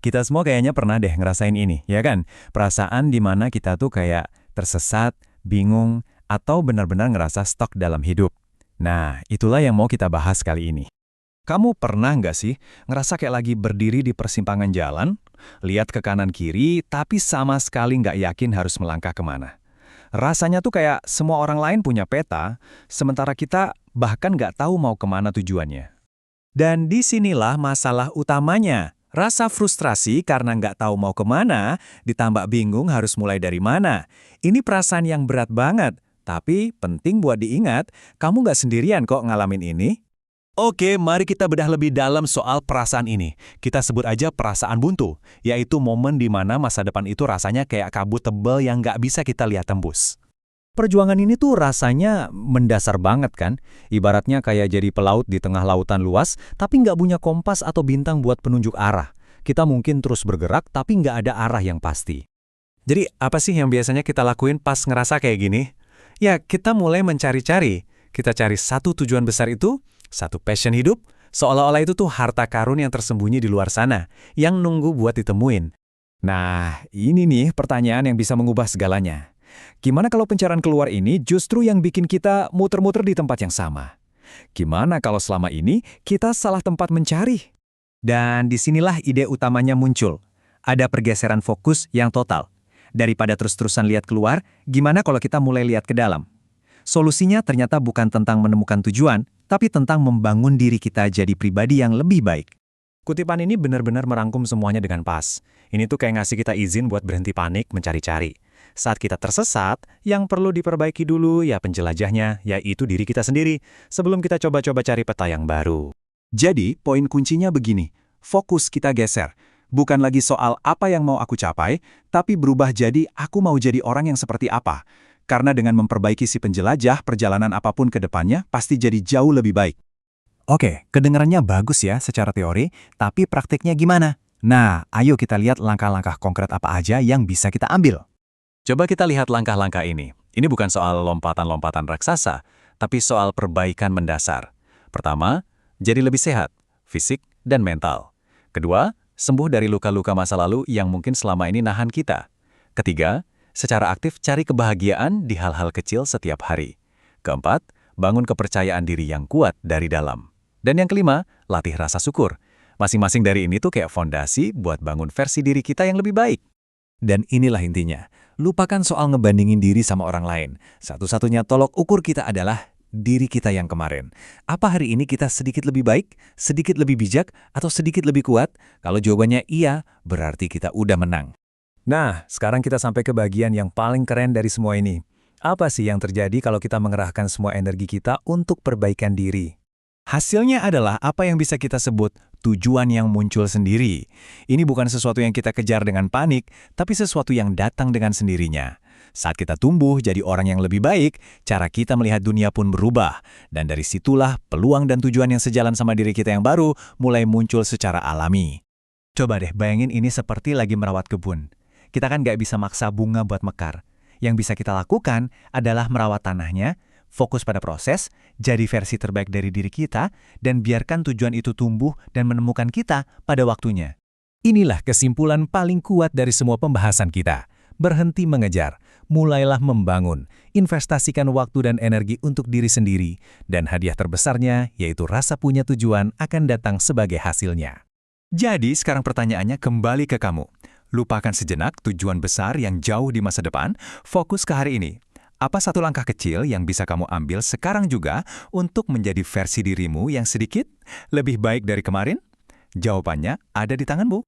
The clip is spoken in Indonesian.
Kita semua kayaknya pernah deh ngerasain ini, ya kan? Perasaan di mana kita tuh kayak tersesat, bingung, atau benar-benar ngerasa stuck dalam hidup. Nah, itulah yang mau kita bahas kali ini. Kamu pernah nggak sih ngerasa kayak lagi berdiri di persimpangan jalan, lihat ke kanan kiri, tapi sama sekali nggak yakin harus melangkah kemana? Rasanya tuh kayak semua orang lain punya peta, sementara kita bahkan nggak tahu mau kemana tujuannya. Dan disinilah masalah utamanya. Rasa frustrasi karena nggak tahu mau kemana, ditambah bingung harus mulai dari mana. Ini perasaan yang berat banget, tapi penting buat diingat, kamu nggak sendirian kok ngalamin ini. Oke, mari kita bedah lebih dalam soal perasaan ini. Kita sebut aja perasaan buntu, yaitu momen di mana masa depan itu rasanya kayak kabut tebal yang nggak bisa kita lihat tembus. Perjuangan ini tuh rasanya mendasar banget kan? Ibaratnya kayak jadi pelaut di tengah lautan luas, tapi nggak punya kompas atau bintang buat penunjuk arah. Kita mungkin terus bergerak, tapi nggak ada arah yang pasti. Jadi apa sih yang biasanya kita lakuin pas ngerasa kayak gini? Ya, kita mulai mencari-cari. Kita cari satu tujuan besar itu, satu passion hidup, seolah-olah itu tuh harta karun yang tersembunyi di luar sana, yang nunggu buat ditemuin. Nah, ini nih pertanyaan yang bisa mengubah segalanya. Gimana kalau pencarian keluar ini justru yang bikin kita muter-muter di tempat yang sama? Gimana kalau selama ini kita salah tempat mencari? Dan disinilah ide utamanya muncul. Ada pergeseran fokus yang total. Daripada terus-terusan lihat keluar, gimana kalau kita mulai lihat ke dalam? Solusinya ternyata bukan tentang menemukan tujuan, tapi tentang membangun diri kita jadi pribadi yang lebih baik. Kutipan ini benar-benar merangkum semuanya dengan pas. Ini tuh kayak ngasih kita izin buat berhenti panik mencari-cari. Saat kita tersesat, yang perlu diperbaiki dulu ya penjelajahnya, yaitu diri kita sendiri, sebelum kita coba-coba cari peta yang baru. Jadi, poin kuncinya begini, fokus kita geser. Bukan lagi soal apa yang mau aku capai, tapi berubah jadi aku mau jadi orang yang seperti apa. Karena dengan memperbaiki si penjelajah, perjalanan apapun ke depannya pasti jadi jauh lebih baik. Oke, kedengarannya bagus ya secara teori, tapi praktiknya gimana? Nah, ayo kita lihat langkah-langkah konkret apa aja yang bisa kita ambil. Coba kita lihat langkah-langkah ini. Ini bukan soal lompatan-lompatan raksasa, tapi soal perbaikan mendasar. Pertama, jadi lebih sehat, fisik dan mental. Kedua, sembuh dari luka-luka masa lalu yang mungkin selama ini nahan kita. Ketiga, secara aktif cari kebahagiaan di hal-hal kecil setiap hari. Keempat, bangun kepercayaan diri yang kuat dari dalam. Dan yang kelima, latih rasa syukur. Masing-masing dari ini tuh kayak fondasi buat bangun versi diri kita yang lebih baik. Dan inilah intinya, lupakan soal ngebandingin diri sama orang lain. Satu-satunya tolok ukur kita adalah diri kita yang kemarin. Apa hari ini kita sedikit lebih baik, sedikit lebih bijak, atau sedikit lebih kuat? Kalau jawabannya iya, berarti kita udah menang. Nah, sekarang kita sampai ke bagian yang paling keren dari semua ini. Apa sih yang terjadi kalau kita mengerahkan semua energi kita untuk perbaikan diri? Hasilnya adalah apa yang bisa kita sebut tujuan yang muncul sendiri. Ini bukan sesuatu yang kita kejar dengan panik, tapi sesuatu yang datang dengan sendirinya. Saat kita tumbuh jadi orang yang lebih baik, cara kita melihat dunia pun berubah. Dan dari situlah peluang dan tujuan yang sejalan sama diri kita yang baru mulai muncul secara alami. Coba deh bayangin ini seperti lagi merawat kebun. Kita kan nggak bisa maksa bunga buat mekar. Yang bisa kita lakukan adalah merawat tanahnya, fokus pada proses, jadi versi terbaik dari diri kita, dan biarkan tujuan itu tumbuh dan menemukan kita pada waktunya. Inilah kesimpulan paling kuat dari semua pembahasan kita. Berhenti mengejar, mulailah membangun, investasikan waktu dan energi untuk diri sendiri, dan hadiah terbesarnya, yaitu rasa punya tujuan, akan datang sebagai hasilnya. Jadi sekarang pertanyaannya kembali ke kamu. Lupakan sejenak tujuan besar yang jauh di masa depan, fokus ke hari ini. Apa satu langkah kecil yang bisa kamu ambil sekarang juga untuk menjadi versi dirimu yang sedikit lebih baik dari kemarin? Jawabannya ada di tanganmu.